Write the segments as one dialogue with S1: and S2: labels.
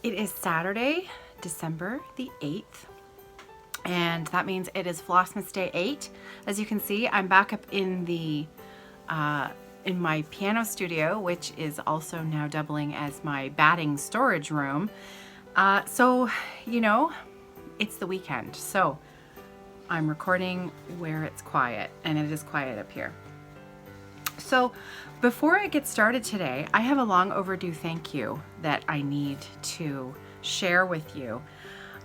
S1: It is Saturday, December the 8th, and that means it is Flossmas Day 8. As you can see, I'm back up in the in my piano studio, which is also now doubling as my batting storage room. So, you know, it's the weekend, so I'm recording where it's quiet, and it is quiet up here. So before I get started today, I have a long overdue thank you that I need to share with you.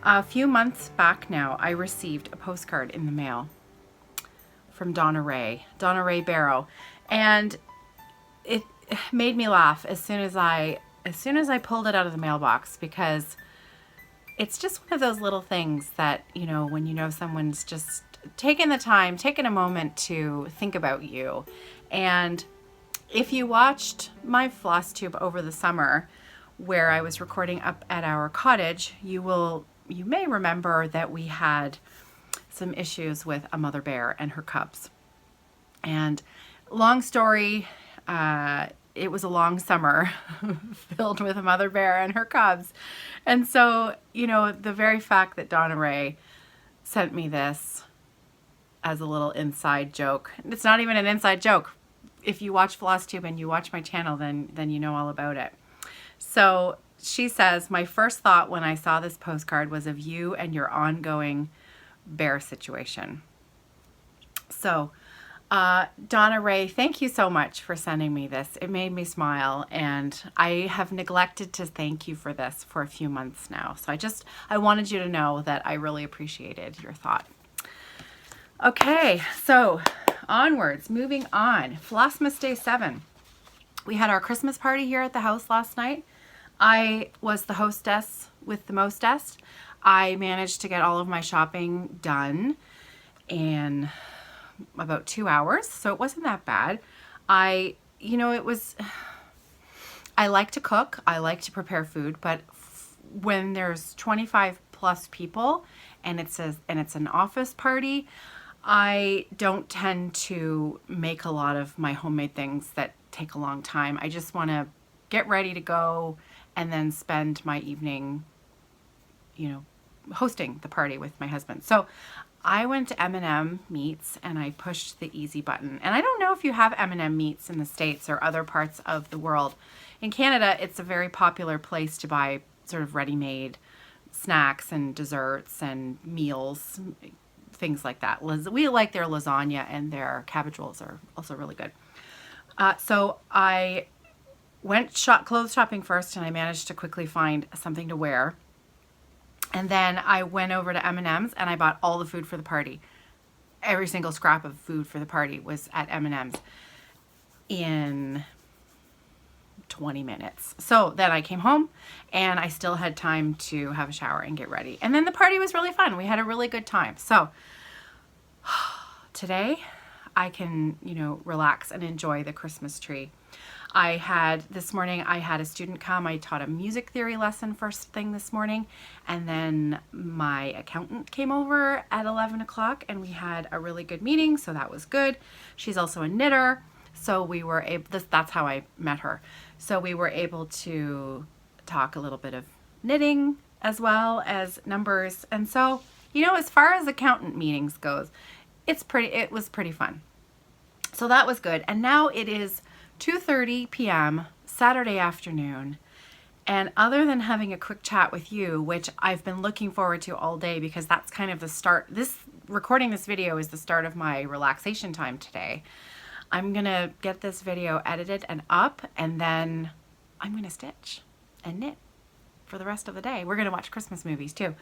S1: A few months back now, I received a postcard in the mail from Donna Ray Barrow, and it made me laugh as soon as I pulled it out of the mailbox, because it's just one of those little things that, you know, when you know someone's just taking a moment to think about you. And if you watched my Flosstube over the summer, where I was recording up at our cottage, you may remember that we had some issues with a mother bear and her cubs. And long story, it was a long summer filled with a mother bear and her cubs. And so, you know, the very fact that Donna Ray sent me this as a little inside joke. It's not even an inside joke. If you watch Flosstube and you watch my channel, then you know all about it. So she says, my first thought when I saw this postcard was of you and your ongoing bear situation. So Donna Ray, thank you so much for sending me this. It made me smile, and I have neglected to thank you for this for a few months now. So I wanted you to know that I really appreciated your thought. Okay, so onwards, moving on. Flossmas Day 7. We had our Christmas party here at the house last night. I was the hostess with the mostest. I managed to get all of my shopping done in about 2 hours, so it wasn't that bad. I like to cook, I like to prepare food, but when there's 25 plus people and it's an office party, I don't tend to make a lot of my homemade things that take a long time. I just want to get ready to go and then spend my evening, you know, hosting the party with my husband. So I went to M&M Meats and I pushed the easy button. And I don't know if you have M&M Meats in the States or other parts of the world. In Canada, it's a very popular place to buy sort of ready-made snacks and desserts and meals, things like that. We like their lasagna, and their cabbage rolls are also really good. So I went clothes shopping first, and I managed to quickly find something to wear. And then I went over to M&M's and I bought all the food for the party. Every single scrap of food for the party was at M&M's in 20 minutes. So then I came home and I still had time to have a shower and get ready. And then the party was really fun. We had a really good time. So today I can, you know, relax and enjoy the Christmas tree. This morning I had a student come. I taught a music theory lesson first thing this morning, and then my accountant came over at 11 o'clock and we had a really good meeting, so that was good. She's also a knitter, so we were able, that's how I met her. So we were able to talk a little bit of knitting as well as numbers. And so, you know, as far as accountant meetings goes, it was pretty fun. So that was good. And now it is 2:30 p.m. Saturday afternoon, and other than having a quick chat with you, which I've been looking forward to all day, because that's kind of the start, recording this video is the start of my relaxation time today. I'm gonna get this video edited and up, and then I'm gonna stitch and knit for the rest of the day. We're gonna watch Christmas movies too.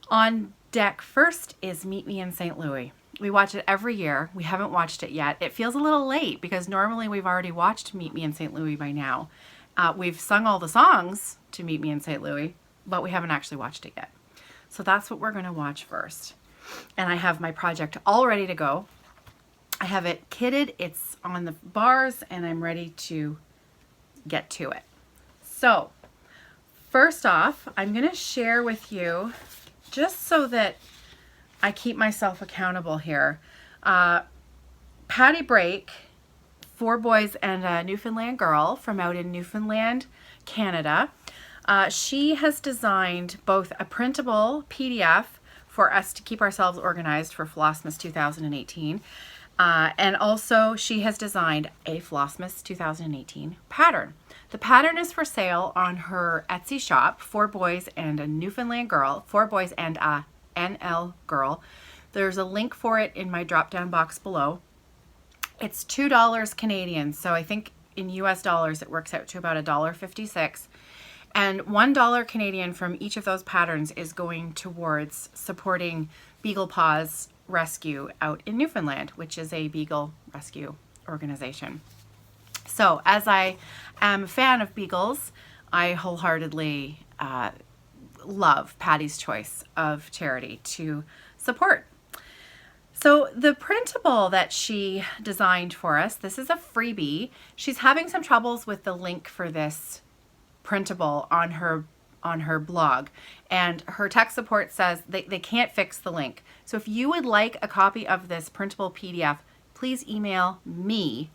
S1: On deck first is Meet Me in St. Louis. We watch it every year. We haven't watched it yet. It feels a little late because normally we've already watched Meet Me in St. Louis by now. We've sung all the songs to Meet Me in St. Louis, but we haven't actually watched it yet. So that's what we're going to watch first. And I have my project all ready to go. I have it kitted. It's on the bars, and I'm ready to get to it. So first off, I'm going to share with you, just so that I keep myself accountable here. Patty Break, 4 boys and a Newfoundland girl from out in Newfoundland, Canada. She has designed both a printable PDF for us to keep ourselves organized for Flossmas 2018. And also she has designed a Flossmas 2018 pattern. The pattern is for sale on her Etsy shop, 4 boys and a Newfoundland girl, 4 boys and a NL girl. There's a link for it in my drop down box below. It's $2 Canadian, so I think in US dollars it works out to about $1.56. And $1 Canadian from each of those patterns is going towards supporting Beagle Paws Rescue out in Newfoundland, which is a beagle rescue organization. So as I am a fan of beagles, I wholeheartedly love Patty's Choice of charity to support. So the printable that she designed for us, this is a freebie. She's having some troubles with the link for this printable on her blog, and her tech support says they can't fix the link. So if you would like a copy of this printable PDF, please email me,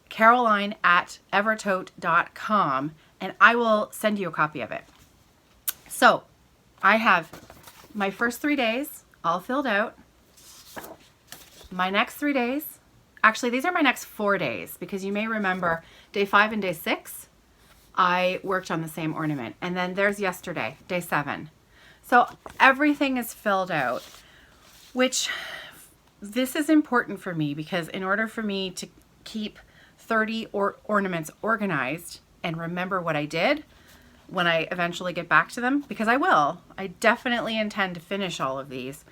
S1: Caroline@evertote.com, and I will send you a copy of it. So I have my first 3 days all filled out. My next 3 days, actually these are my next 4 days, because you may remember day 5 and day 6 I worked on the same ornament, and then there's yesterday, day 7. So everything is filled out, which this is important for me because in order for me to keep 30 ornaments organized and remember what I did when I eventually get back to them, because I definitely intend to finish all of these.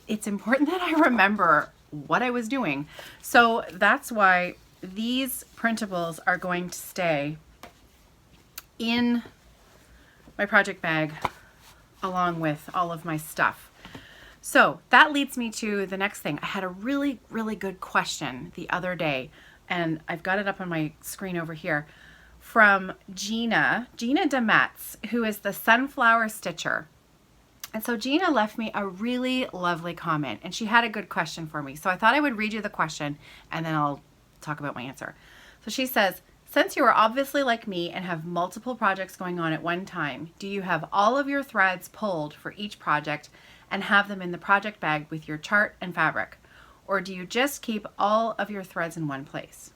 S1: It's important that I remember what I was doing. So that's why these printables are going to stay in my project bag along with all of my stuff. So that leads me to the next thing. I had a really, really good question the other day, and I've got it up on my screen over here, from Gina Demetz, who is the Sunflower Stitcher. And so Gina left me a really lovely comment, and she had a good question for me. So I thought I would read you the question and then I'll talk about my answer. So she says, since you are obviously like me and have multiple projects going on at one time, do you have all of your threads pulled for each project and have them in the project bag with your chart and fabric? Or do you just keep all of your threads in one place?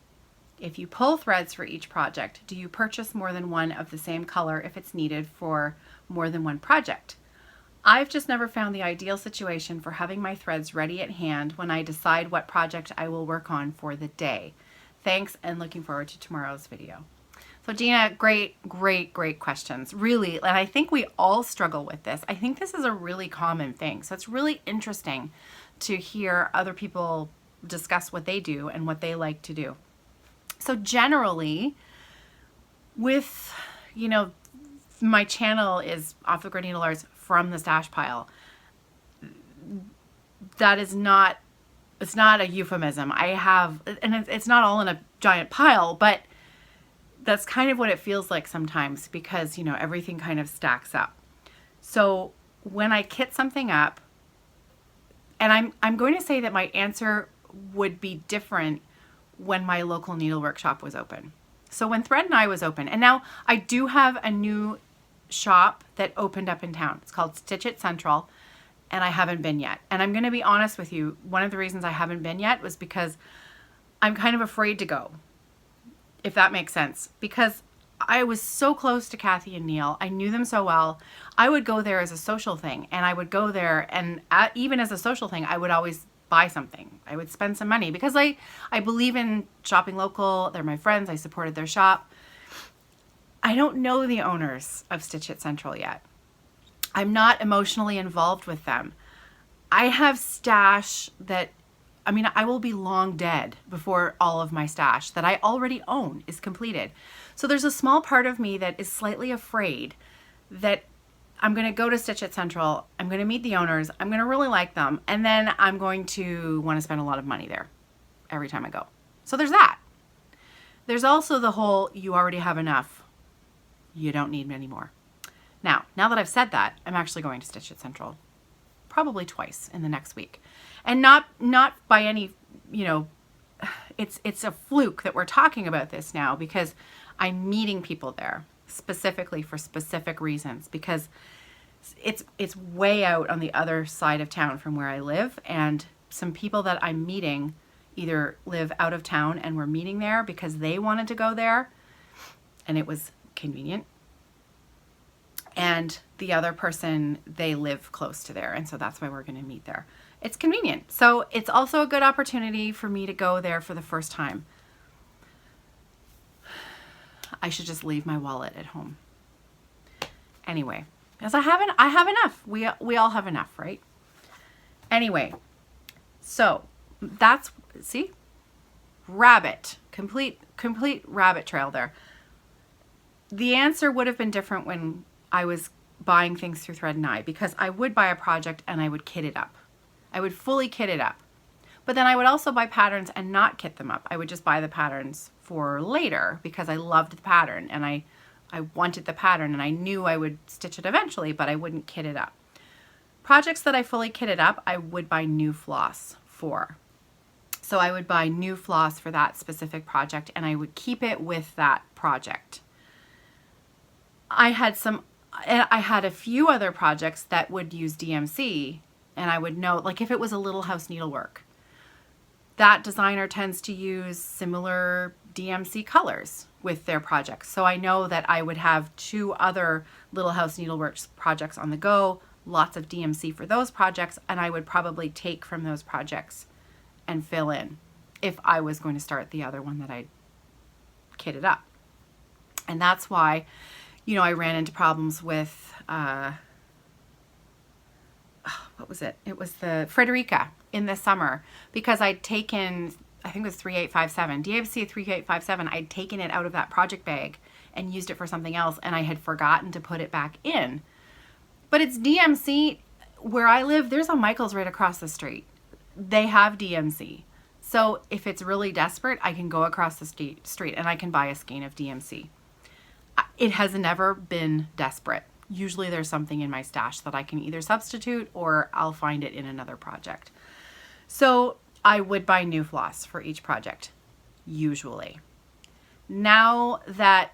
S1: If you pull threads for each project, do you purchase more than one of the same color if it's needed for more than one project? I've just never found the ideal situation for having my threads ready at hand when I decide what project I will work on for the day. Thanks, and looking forward to tomorrow's video. So Gina, great questions. Really, and I think we all struggle with this. I think this is a really common thing. So it's really interesting to hear other people discuss what they do and what they like to do. So generally, with, my channel is Off the Grid Needlearts from the stash pile. That is not, it's not a euphemism. I have, and it's not all in a giant pile, but that's kind of what it feels like sometimes because, everything kind of stacks up. So when I kit something up, and I'm going to say that my answer would be different when my local needle workshop was open. So when Thread and I was open, and now I do have a new shop that opened up in town. It's called Stitch It Central, and I haven't been yet. And I'm going to be honest with you, one of the reasons I haven't been yet was because I'm kind of afraid to go, if that makes sense, because I was so close to Kathy and Neil. I knew them so well. I would go there as a social thing, and I would go there, and even as a social thing, I would always buy something. I would spend some money because I believe in shopping local. They're my friends. I supported their shop. I don't know the owners of Stitch It Central yet. I'm not emotionally involved with them. I have stash that, I will be long dead before all of my stash that I already own is completed. So there's a small part of me that is slightly afraid that I'm going to go to Stitch It Central, I'm going to meet the owners, I'm going to really like them, and then I'm going to want to spend a lot of money there every time I go. So there's that. There's also the whole, you already have enough. You don't need many more. Now that I've said that, I'm actually going to Stitch It Central probably twice in the next week. And not by any, it's a fluke that we're talking about this now because I'm meeting people there. specifically for specific reasons, because it's way out on the other side of town from where I live, and some people that I'm meeting either live out of town and we're meeting there because they wanted to go there and it was convenient, and the other person, they live close to there, and so that's why we're going to meet there. It's convenient. So it's also a good opportunity for me to go there for the first time. I should just leave my wallet at home. Anyway, because I have enough. We all have enough, right? Anyway, so that's, see? Rabbit. Complete rabbit trail there. The answer would have been different when I was buying things through Thread and I, because I would buy a project and I would kit it up. I would fully kit it up. But then I would also buy patterns and not kit them up. I would just buy the patterns for later because I loved the pattern and I wanted the pattern and I knew I would stitch it eventually, but I wouldn't kit it up. Projects that I fully kitted up, I would buy new floss for. So I would buy new floss for that specific project and I would keep it with that project. I had a few other projects that would use DMC, and I would know, like if it was a Little House Needlework, that designer tends to use similar DMC colors with their projects. So I know that I would have 2 other Little House Needleworks projects on the go, lots of DMC for those projects, and I would probably take from those projects and fill in if I was going to start the other one that I kitted up. And that's why, you know, I ran into problems with, what was it? It was the Frederica in the summer, because I'd taken, I think it was 3857, DMC 3857, I'd taken it out of that project bag and used it for something else, and I had forgotten to put it back in. But it's DMC. Where I live, there's a Michael's right across the street. They have DMC. So if it's really desperate, I can go across the street and I can buy a skein of DMC. It has never been desperate. Usually there's something in my stash that I can either substitute or I'll find it in another project. So I would buy new floss for each project, usually. Now that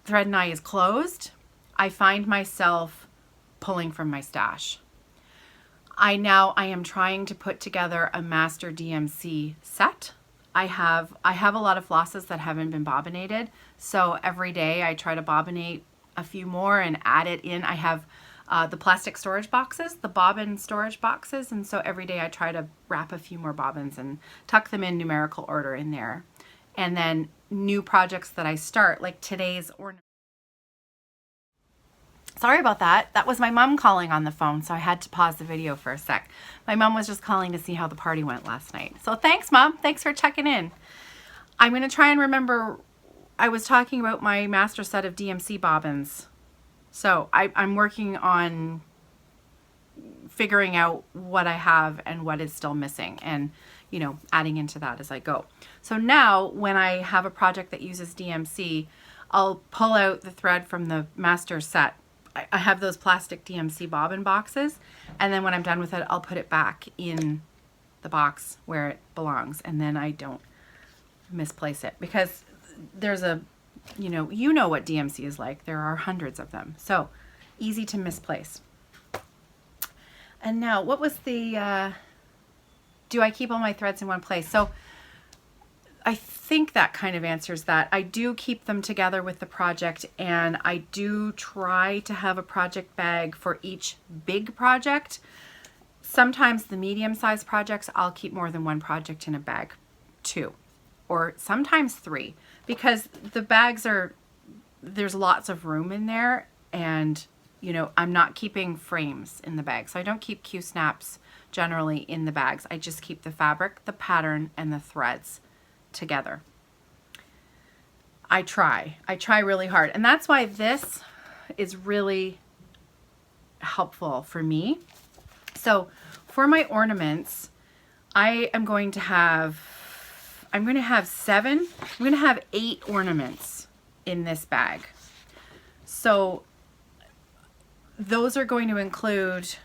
S1: Thread and I is closed, I find myself pulling from my stash. I am trying to put together a master DMC set. I have a lot of flosses that haven't been bobbinated, so every day I try to bobbinate a few more and add it in. I have the plastic storage boxes, the bobbin storage boxes, and so every day I try to wrap a few more bobbins and tuck them in numerical order in there. And then new projects that I start, like today's ornament. Sorry about that. That was my mom calling on the phone, so I had to pause the video for a sec. My mom was just calling to see how the party went last night. So thanks, Mom. Thanks for checking in. I'm going to try and remember, I was talking about my master set of DMC bobbins. So I'm working on figuring out what I have and what is still missing, and, you know, adding into that as I go. So now when I have a project that uses DMC, I'll pull out the thread from the master set. I have those plastic DMC bobbin boxes, and then when I'm done with it, I'll put it back in the box where it belongs, and then I don't misplace it, because there's a, you know what DMC is like. There are hundreds of them, so easy to misplace. And now, what was the, do I keep all my threads in one place? So I think that kind of answers that. I do keep them together with the project, and I do try to have a project bag for each big project. Sometimes the medium-sized projects, I'll keep more than one project in a bag, 2, or sometimes 3, because the bags there's lots of room in there, and, you know, I'm not keeping frames in the bag. So I don't keep Q-snaps generally in the bags. I just keep the fabric, the pattern, and the threads together. I try really hard, and that's why this is really helpful for me. So for my ornaments, I'm going to have 8 ornaments in this bag. So those are going to include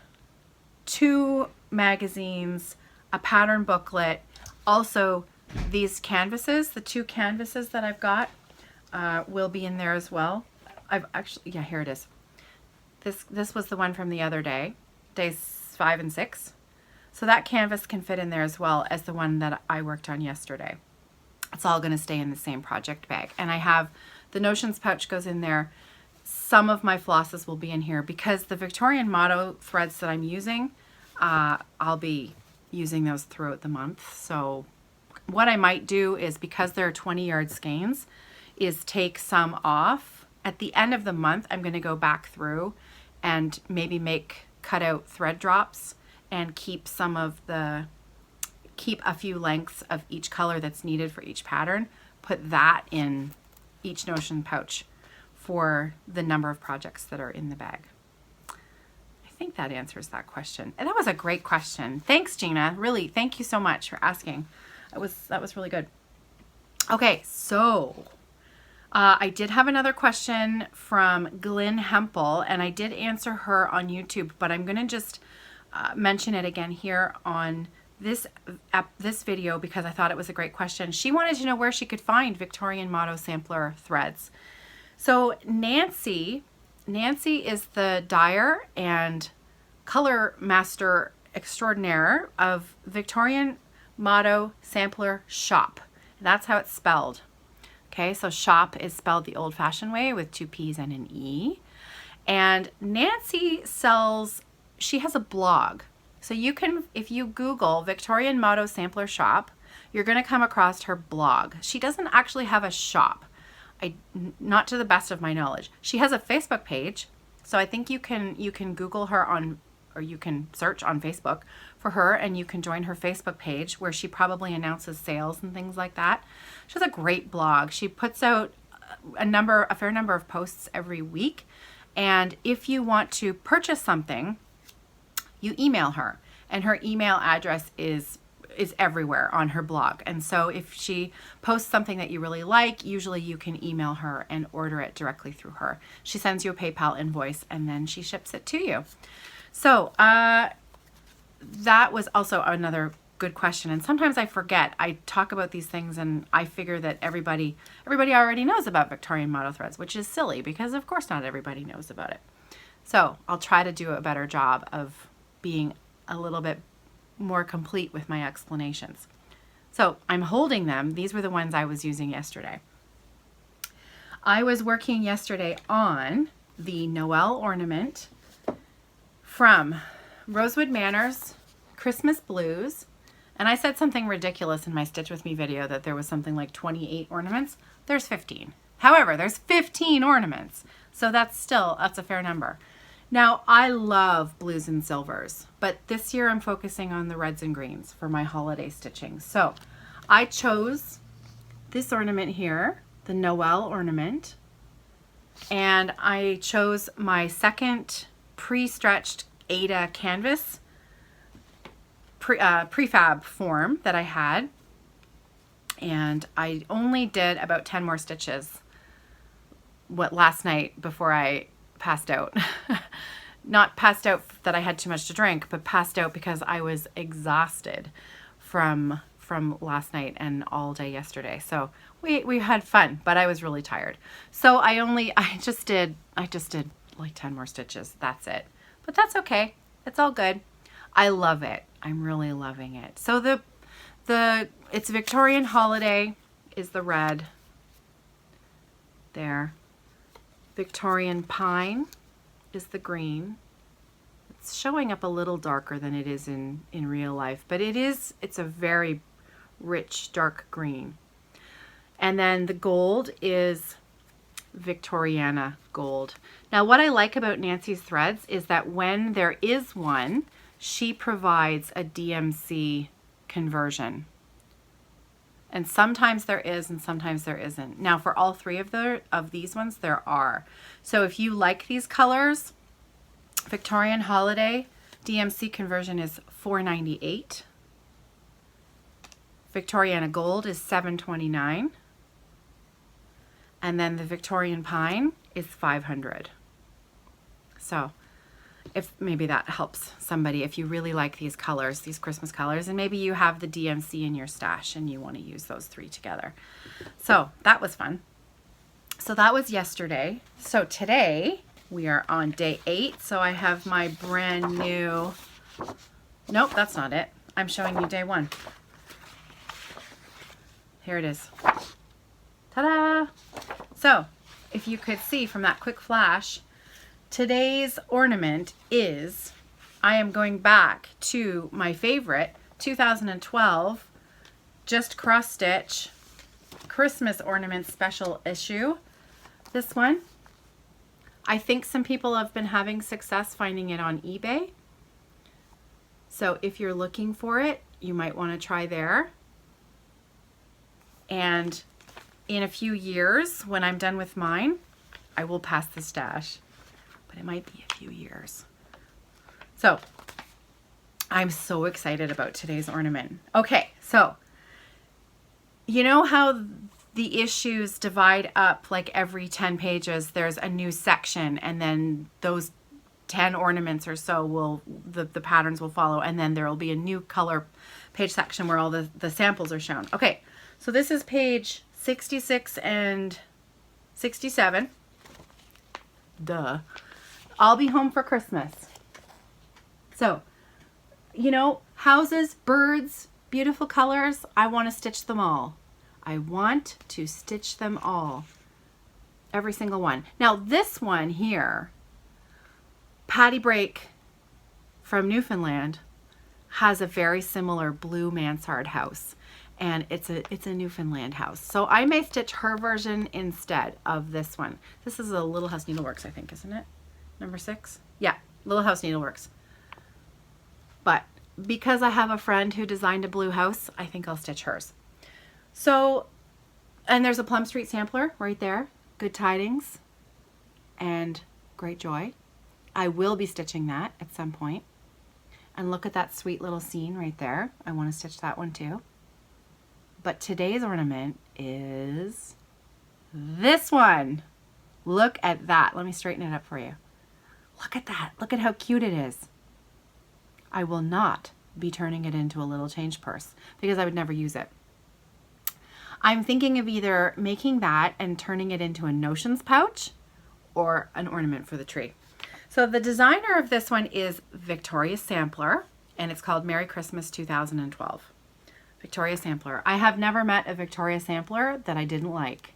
S1: 2 magazines, a pattern booklet, also these canvases, the 2 canvases that I've got. will be in there as well. I've actually, yeah, here it is. This was the one from the other day, days 5 and 6. So that canvas can fit in there as well as the one that I worked on yesterday. It's all going to stay in the same project bag. And I have the Notions pouch goes in there. Some of my flosses will be in here because the Victorian Motto threads that I'm using, I'll be using those throughout the month. So what I might do is, because they're 20-yard skeins, is take some off. At the end of the month, I'm going to go back through and maybe make cutout thread drops and keep a few lengths of each color that's needed for each pattern, put that in each Notion pouch for the number of projects that are in the bag. I think that answers that question. And that was a great question. Thanks, Gina. Really, thank you so much for asking. That was really good. Okay, so I did have another question from Glyn Hempel, and I did answer her on YouTube, but I'm going to just mention it again here on this video because I thought it was a great question. She wanted to know where she could find Victorian Motto sampler threads. So Nancy is the dyer and color master extraordinaire of Victorian Motto Sampler Shop. That's how it's spelled. Okay, so shop is spelled the old-fashioned way with 2 P's and an E. And Nancy she has a blog. So you can, if you Google Victorian Motto Sampler Shop, you're going to come across her blog. She doesn't actually have a shop, not to the best of my knowledge. She has a Facebook page, so I think you can Google her or you can search on Facebook for her, and you can join her Facebook page where she probably announces sales and things like that. She has a great blog. She puts out a fair number of posts every week, and if you want to purchase something, you email her, and her email address is everywhere on her blog. And so if she posts something that you really like, usually you can email her and order it directly through her. She sends you a PayPal invoice and then she ships it to you. So that was also another good question. And sometimes I forget. I talk about these things and I figure that everybody already knows about Victorian Motto threads, which is silly because of course not everybody knows about it. So I'll try to do a better job of being a little bit more complete with my explanations. So I'm holding them. These were the ones I was using yesterday. I was working yesterday on the Noel ornament from Rosewood Manor's Christmas Blues. And I said something ridiculous in my Stitch With Me video that there was something like 28 ornaments. There's 15. However, there's 15 ornaments. So that's a fair number. Now, I love blues and silvers, but this year I'm focusing on the reds and greens for my holiday stitching. So I chose this ornament here, the Noel ornament, and I chose my second pre-stretched Ada canvas prefab form that I had, and I only did about 10 more stitches last night before I passed out. Not passed out that I had too much to drink, but passed out because I was exhausted from last night and all day yesterday. So we had fun, but I was really tired. So I just did like 10 more stitches. That's it. But that's okay. It's all good. I love it. I'm really loving it. So it's Victorian Holiday is the red there. Victorian Pine is the green. It's showing up a little darker than it is in real life, but it's a very rich dark green. And then the gold is Victoriana gold. Now what I like about Nancy's threads is that when there is one, she provides a DMC conversion. And sometimes there is and sometimes there isn't. Now for all three of these ones, there are. So if you like these colors, Victorian Holiday DMC conversion is $4.98. Victoriana Gold is $7.29. And then the Victorian Pine is $500. So if maybe that helps somebody, if you really like these colors, these Christmas colors, and maybe you have the DMC in your stash and you want to use those three together. So that was fun. So that was yesterday. So today we are on day 8. So I have my brand new, nope, that's not it. I'm showing you day 1. Here it is. Ta-da! So if you could see from that quick flash, today's ornament is, I am going back to my favorite 2012 just cross stitch Christmas ornament special issue. This one, I think some people have been having success finding it on eBay. So if you're looking for it, you might want to try there. And in a few years, when I'm done with mine, I will pass the stash. But it might be a few years. So I'm so excited about today's ornament. Okay, so you know how the issues divide up, like every 10 pages there's a new section, and then those 10 ornaments or so will, the patterns will follow, and then there will be a new color page section where all the samples are shown. Okay, so this is page 66 and 67. Duh. I'll be home for Christmas. So, you know, houses, birds, beautiful colors, I want to stitch them all. I want to stitch them all. Every single one. Now this one here, Patty Break from Newfoundland, has a very similar blue mansard house. And it's a Newfoundland house. So I may stitch her version instead of this one. This is a Little House Needleworks, I think, isn't it? Number 6? Yeah, Little House Needleworks. But because I have a friend who designed a blue house, I think I'll stitch hers. So, and there's a Plum Street sampler right there. Good Tidings and Great Joy. I will be stitching that at some point. And look at that sweet little scene right there. I want to stitch that one too. But today's ornament is this one. Look at that. Let me straighten it up for you. Look at that. Look at how cute it is. I will not be turning it into a little change purse because I would never use it. I'm thinking of either making that and turning it into a notions pouch or an ornament for the tree. So the designer of this one is Victoria Sampler, and it's called Merry Christmas 2012. Victoria Sampler. I have never met a Victoria Sampler that I didn't like.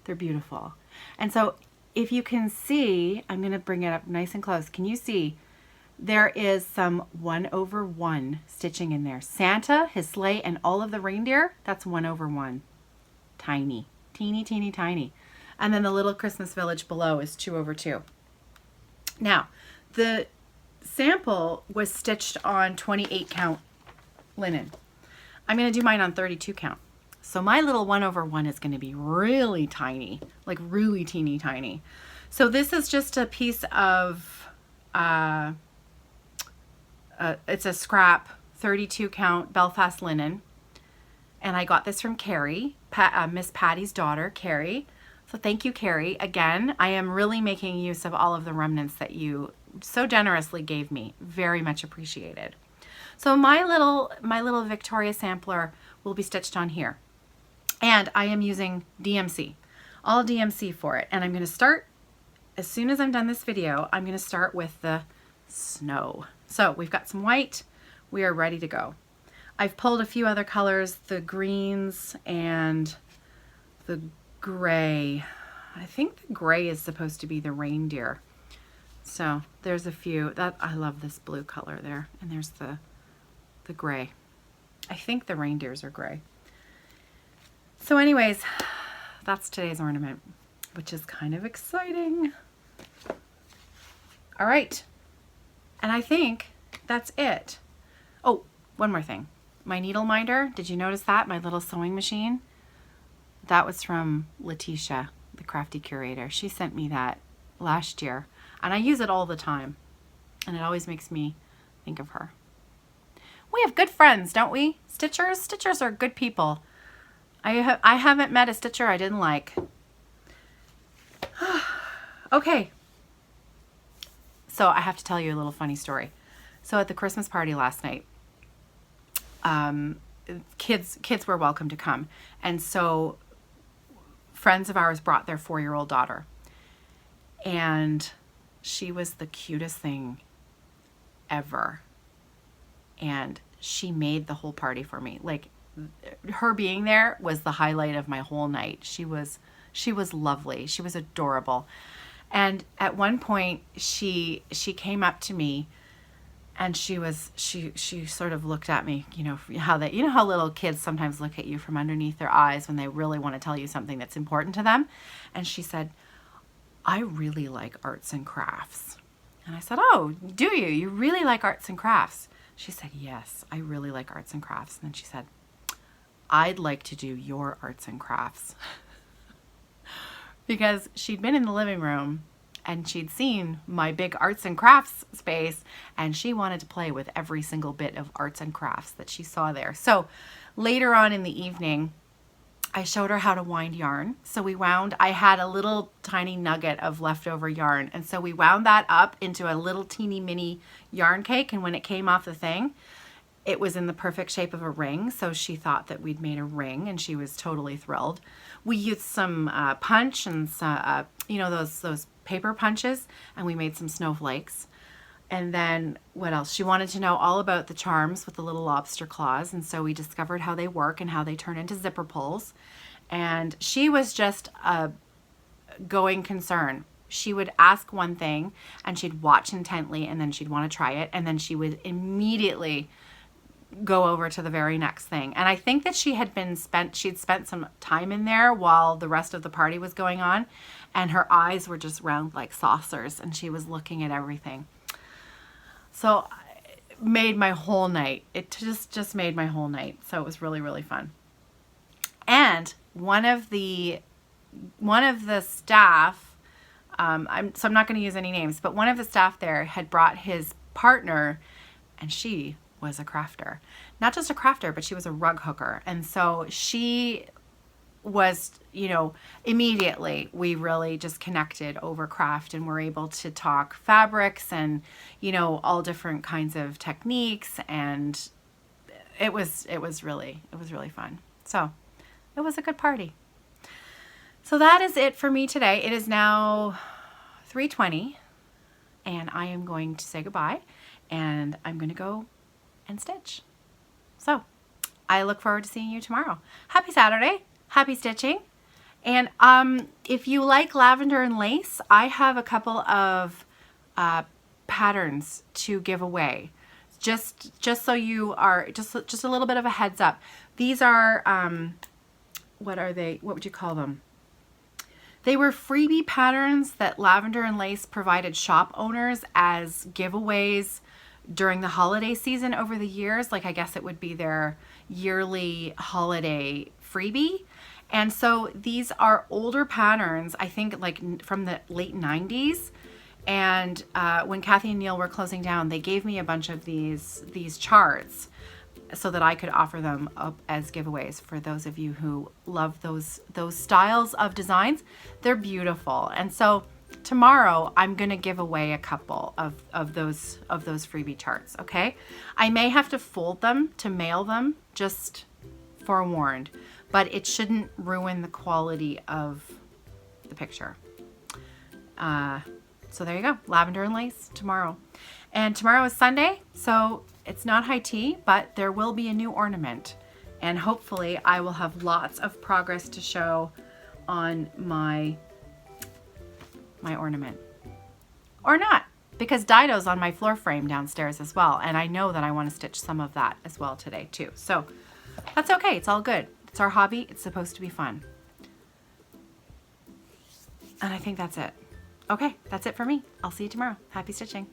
S1: They're beautiful. And so if you can see, I'm going to bring it up nice and close. Can you see? There is some 1/1 stitching in there. Santa, his sleigh, and all of the reindeer, that's 1/1. Tiny. Teeny, teeny, tiny. And then the little Christmas village below is 2/2. Now, the sample was stitched on 28 count linen. I'm going to do mine on 32 count. So my little 1/1 is going to be really tiny, like really teeny tiny. So this is just a piece of, it's a scrap 32 count Belfast linen. And I got this from Carrie, Miss Patty's daughter, Carrie. So thank you, Carrie. Again, I am really making use of all of the remnants that you so generously gave me. Very much appreciated. So my little Victoria Sampler will be stitched on here. And I am using DMC, all DMC for it. And I'm going to start, as soon as I'm done this video, I'm going to start with the snow. So we've got some white. We are ready to go. I've pulled a few other colors, the greens and the gray. I think the gray is supposed to be the reindeer. So there's a few. That I love this blue color there. And there's the gray. I think the reindeers are gray. So anyways, that's today's ornament, which is kind of exciting. All right. And I think that's it. Oh, one more thing. My needle minder, did you notice that? My little sewing machine? That was from Letitia, the crafty curator. She sent me that last year, and I use it all the time, and it always makes me think of her. We have good friends, don't we? Stitchers? Stitchers are good people. I haven't met a stitcher I didn't like. Okay. So I have to tell you a little funny story. So at the Christmas party last night, kids were welcome to come. And so friends of ours brought their 4-year-old daughter, and she was the cutest thing ever. And she made the whole party for me. Like, her being there was the highlight of my whole night. She was lovely. She was adorable. And at one point she came up to me, and she sort of looked at me, you know how little kids sometimes look at you from underneath their eyes when they really want to tell you something that's important to them. And she said, "I really like arts and crafts." And I said, "Oh, do you? You really like arts and crafts?" She said, "Yes, I really like arts and crafts." And then she said, "I'd like to do your arts and crafts." Because she'd been in the living room and she'd seen my big arts and crafts space, and she wanted to play with every single bit of arts and crafts that she saw there. So later on in the evening, I showed her how to wind yarn. So I had a little tiny nugget of leftover yarn, and so we wound that up into a little teeny mini yarn cake, and when it came off the thing, it was in the perfect shape of a ring. So she thought that we'd made a ring, and she was totally thrilled. We used some punch and those paper punches, and we made some snowflakes. And then what else? She wanted to know all about the charms with the little lobster claws, and so we discovered how they work and how they turn into zipper pulls. And she was just a going concern. She would ask one thing, and she'd watch intently, and then she'd want to try it, and then she would immediately go over to the very next thing. And I think that she'd spent some time in there while the rest of the party was going on, and her eyes were just round like saucers, and she was looking at everything. So it made my whole night. It just made my whole night. So it was really, really fun. And one of the staff, I'm not going to use any names, but one of the staff there had brought his partner, and she was a crafter. Not just a crafter, but she was a rug hooker. And so she was, immediately we really just connected over craft, and were able to talk fabrics and, all different kinds of techniques. And it was really fun. So it was a good party. So that is it for me today. It is now 3:20, and I am going to say goodbye, and I'm going to go and stitch. So I look forward to seeing you tomorrow. Happy Saturday. Happy stitching. And if you like lavender and lace, I have a couple of patterns to give away. Just so you are, just a little bit of a heads up. These are, what are they? What would you call them? They were freebie patterns that Lavender and Lace provided shop owners as giveaways during the holiday season over the years. Like, I guess it would be their yearly holiday freebie. And so these are older patterns, I think like from the late 90s. And when Kathy and Neil were closing down, they gave me a bunch of these charts so that I could offer them up as giveaways for those of you who love those styles of designs. They're beautiful. And so tomorrow I'm going to give away a couple of those freebie charts, okay? I may have to fold them to mail them, just forewarned, but it shouldn't ruin the quality of the picture. So there you go, Lavender and Lace tomorrow. And tomorrow is Sunday, so it's not high tea, but there will be a new ornament. And hopefully I will have lots of progress to show on my ornament. Or not, because Dido's on my floor frame downstairs as well. And I know that I want to stitch some of that as well today too. So that's okay, it's all good. It's our hobby, it's supposed to be fun. And I think that's it. Okay, that's it for me. I'll see you tomorrow. Happy stitching.